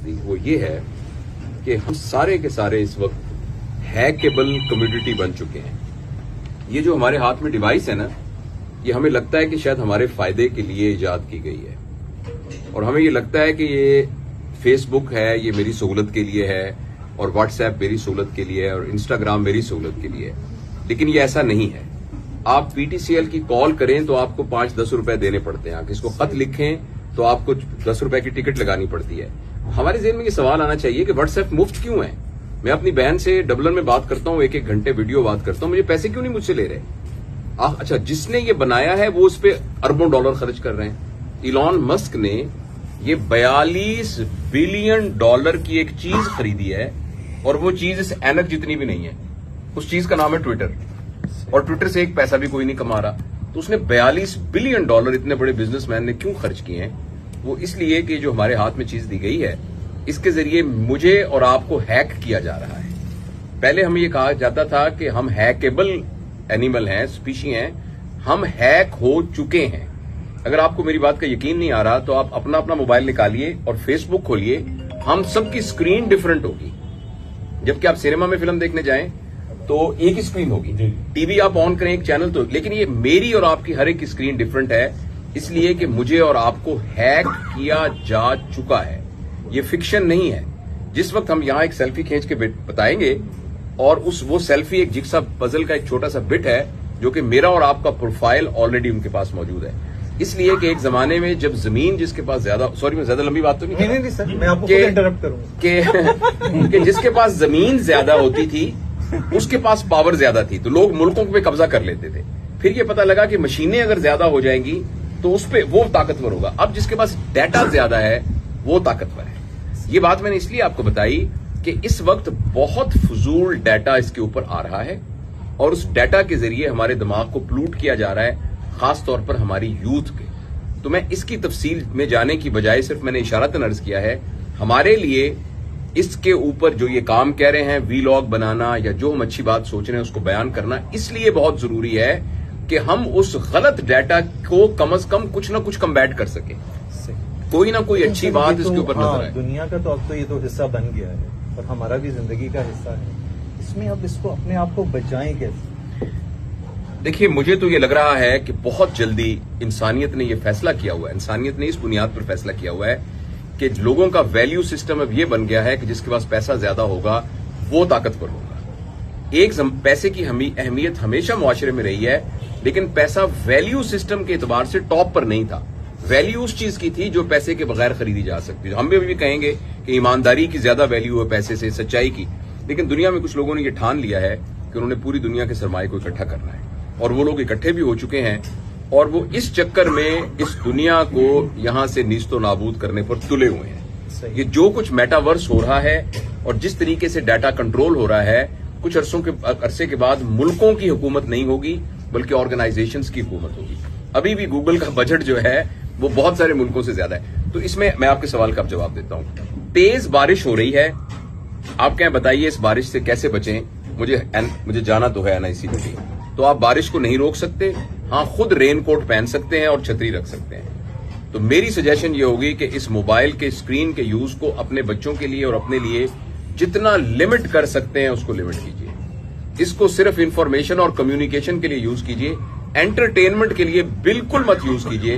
समझती, वो ये है कि हम सारे के सारे इस वक्त हैकेबल कम्युनिटी बन चुके हैं। ये जो हमारे हाथ में डिवाइस है ना, ये हमें लगता है कि शायद हमारे फायदे के लिए इजाद की गई है, और हमें ये लगता है कि ये फेसबुक है, ये मेरी सहूलत के लिए है, और व्हाट्सएप मेरी सहूलत के लिए है, और इंस्टाग्राम मेरी सहूलत के लिए है। लेकिन ये ऐसा नहीं है। आप पीटीसीएल की कॉल करें तो आपको 5-10 रुपए देने पड़ते हैं, किसी को खत लिखें तो आपको 10 रुपए की टिकट लगानी पड़ती है। हमारे जेहन में ये सवाल आना चाहिए कि व्हाट्सएप मुफ्त क्यों है? मैं अपनी बहन से डबलिन में बात करता हूं, 1-1 घंटे वीडियो बात करता हूं, मुझे पैसे क्यों नहीं मुझसे ले रहे? अच्छा, जिसने ये बनाया है वो उस पर अरबों डॉलर खर्च कर रहे हैं। इलॉन मस्क ने ये 42 बिलियन डॉलर की एक चीज खरीदी है, और वो चीज इस ऐनक जितनी भी नहीं है। उस चीज का नाम है ट्विटर, और ट्विटर से एक पैसा भी कोई नहीं कमा रहा। तो उसने 42 बिलियन डॉलर इतने बड़े बिजनेसमैन ने क्यों खर्च किए हैं? वो इसलिए कि जो हमारे हाथ में चीज दी गई है, इसके जरिए मुझे और आपको हैक किया जा रहा है। पहले हमें ये कहा जाता था कि हम हैकेबल एनिमल हैं, स्पीशी हैं, हम हैक हो चुके हैं। अगर आपको मेरी बात का यकीन नहीं आ रहा तो आप अपना अपना मोबाइल निकालिए और फेसबुक खोलिए, हम सबकी स्क्रीन डिफरेंट होगी। जबकि आप सिनेमा में फिल्म देखने जाएं तो एक ही स्क्रीन होगी, टीवी आप ऑन करें एक चैनल तो, लेकिन ये मेरी और आपकी हर एक की स्क्रीन डिफरेंट है, इसलिए कि मुझे और आपको हैक किया जा चुका है। ये फिक्शन नहीं है। जिस वक्त हम यहां एक सेल्फी खींच के बताएंगे, और वो सेल्फी एक जिक्सा पजल का एक छोटा सा बिट है, जो कि मेरा और आपका प्रोफाइल ऑलरेडी उनके पास मौजूद है। इसलिए कि एक जमाने में जब जमीन जिसके पास ज्यादा, सॉरी मैं ज्यादा लंबी बात तो नहीं सर, मैं आपको इंटरप्ट करूंगा कि जिसके पास जमीन ज्यादा होती थी उसके पास पावर ज्यादा थी, तो लोग मुल्कों पे कब्जा कर लेते थे। फिर ये पता लगा कि मशीनें अगर ज्यादा हो जाएंगी तो उस पे वो ताकतवर होगा। अब जिसके पास डाटा ज्यादा है वो ताकतवर है। ये बात मैंने इसलिए आपको बताई कि इस वक्त बहुत फजूल डाटा इसके ऊपर आ रहा है, और उस डाटा के जरिए हमारे दिमाग को प्लूट किया जा रहा है, खासतौर पर हमारी यूथ के। तो मैं इसकी तफसील में जाने की बजाय सिर्फ मैंने इशारतन अर्ज किया है, हमारे लिए इसके ऊपर जो ये काम कह रहे हैं, वीलॉग बनाना या जो हम अच्छी बात सोच रहे हैं उसको बयान करना इसलिए बहुत जरूरी है कि हम उस गलत डाटा को कम से कम कुछ ना कुछ कम्बैट कर सके, कोई ना कोई अच्छी बात इसके ऊपर नजर आए। दुनिया का तो अब तो ये तो हिस्सा बन गया है, और हमारा भी जिंदगी का हिस्सा है। इसमें अब इसको अपने आप को बचाएं कैसे? देखिए, मुझे तो ये लग रहा है कि बहुत जल्दी इंसानियत ने यह फैसला किया हुआ है, इंसानियत ने इस बुनियाद पर फैसला किया हुआ है कि लोगों का वैल्यू सिस्टम अब ये बन गया है कि जिसके पास पैसा ज्यादा होगा वो ताकतवर होगा। पैसे की अहमियत हमेशा मुआशरे में रही है, लेकिन पैसा वैल्यू सिस्टम के एतबार से टॉप पर नहीं था। वैल्यू उस चीज की थी जो पैसे के बगैर खरीदी जा सकती है। हम भी कहेंगे कि ईमानदारी की ज्यादा वैल्यू है पैसे से, सच्चाई की। लेकिन दुनिया में कुछ लोगों ने यह ठान लिया है कि उन्होंने पूरी दुनिया के सरमाए को इकट्ठा करना है, और वो लोग इकट्ठे भी हो चुके हैं, और वो इस चक्कर में इस दुनिया को यहां से नीस्तो नाबूद करने पर तुले हुए हैं। ये जो कुछ मेटावर्स हो रहा है और जिस तरीके से डाटा कंट्रोल हो रहा है, कुछ अरसे के बाद मुल्कों की हुकूमत नहीं होगी बल्कि ऑर्गेनाइजेशंस की हुकूमत होगी। अभी भी गूगल का बजट जो है वो बहुत सारे मुल्कों से ज्यादा है। तो इसमें मैं आपके सवाल का जवाब देता हूं। तेज बारिश हो रही है, आप क्या बताइए इस बारिश से कैसे बचें? मुझे जाना तो है एनआईसी में भी, तो आप बारिश को नहीं रोक सकते। हाँ, खुद रेनकोट पहन सकते हैं और छतरी रख सकते हैं। तो मेरी सजेशन ये होगी कि इस मोबाइल के स्क्रीन के यूज को अपने बच्चों के लिए और अपने लिए जितना लिमिट कर सकते हैं उसको लिमिट कीजिए। इसको सिर्फ इंफॉर्मेशन और कम्युनिकेशन के लिए यूज कीजिए, एंटरटेनमेंट के लिए बिल्कुल मत यूज कीजिए,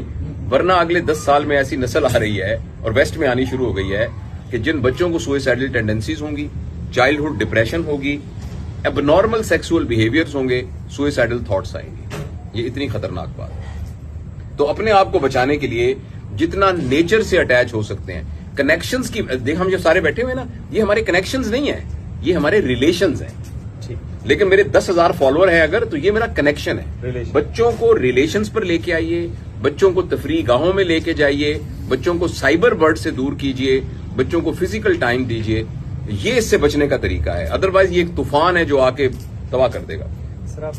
वरना अगले 10 साल में ऐसी नस्ल आ रही है और वेस्ट में आनी शुरू हो गई है कि जिन बच्चों को सुसाइडल टेंडेंसीज होंगी, चाइल्डहुड डिप्रेशन होगी, एबनॉर्मल सेक्सुअल बिहेवियर्स होंगे, सुसाइडल थॉट्स आएंगे। ये इतनी खतरनाक बात है। तो अपने आप को बचाने के लिए जितना नेचर से अटैच हो सकते हैं, कनेक्शंस की देख, हम जो सारे बैठे हुए हैं ना, ये हमारे कनेक्शंस नहीं है, ये हमारे रिलेशंस हैं। लेकिन मेरे 10,000 फॉलोअर हैं अगर, तो ये मेरा कनेक्शन है। बच्चों को रिलेशंस पर लेके आइए, बच्चों को तफरीह गाहों में लेके जाइए, बच्चों को साइबर बर्ड से दूर कीजिए, बच्चों को फिजिकल टाइम दीजिए। ये इससे बचने का तरीका है, अदरवाइज ये एक तूफान है जो आके तबाह कर देगा। सर, आप